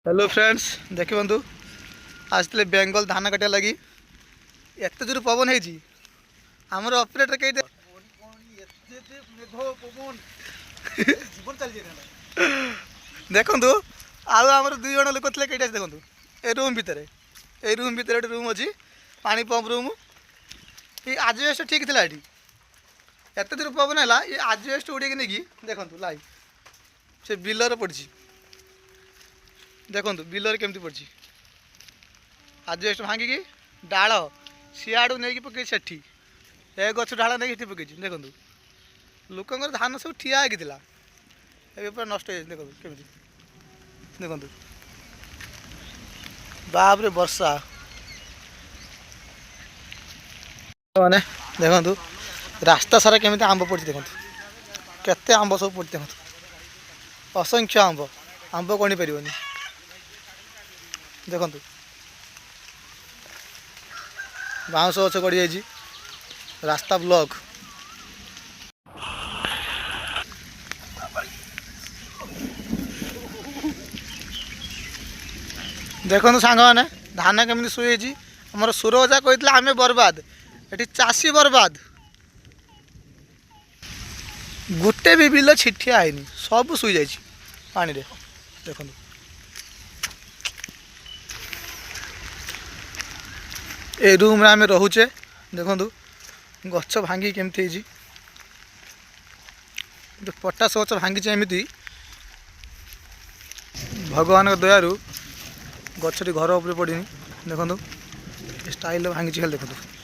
hello friends देखिए बंधु आसते बेंगल धान काटा लगी एत जोर पवन है आमर ऑपरेटर कही देखु आमर दुई जन लोक थे कईटा देखो ए रूम भितर गोटे रूम अच्छी पानी पंप रूम ये आजबेस्ट ठीक थी ये एत जोर पवन है ये आजबेस्ट उड़े नहीं देखो लाई से बिलर पड़ी देखो बिलर केमती पड़ी आजबेस्ट भांगिकी डाल सियाड़ू नहीं पकई से ए गछ डाल नहीं पकई देखो लोक धान सब ठिया है पूरा नष्ट हो देखो केमी देखो बाप रे वर्षा मैंने देखो रास्ता सारा केमी आंब पड़ी देखो केते आंब सब पड़ी देखो असंख्य आंब आंब गणी पार देखु बाउंश गछ गड़ी जाइए रास्ता ब्लॉक देखो सांग मैंने धान केमी शुई आमर सुरजा कही आम बर्बाद ये चाषी बर्बाद गोटे भी बिल छिटिया है सब शुई जा पानी रे देखो ए रूम रे आम रोचे देखु गछ भांगी केमती पटास गछ भांगी एमती भगवान दयारू गछटी घर उपर पड़नी देखो स्टाइल भांगी खाली देखो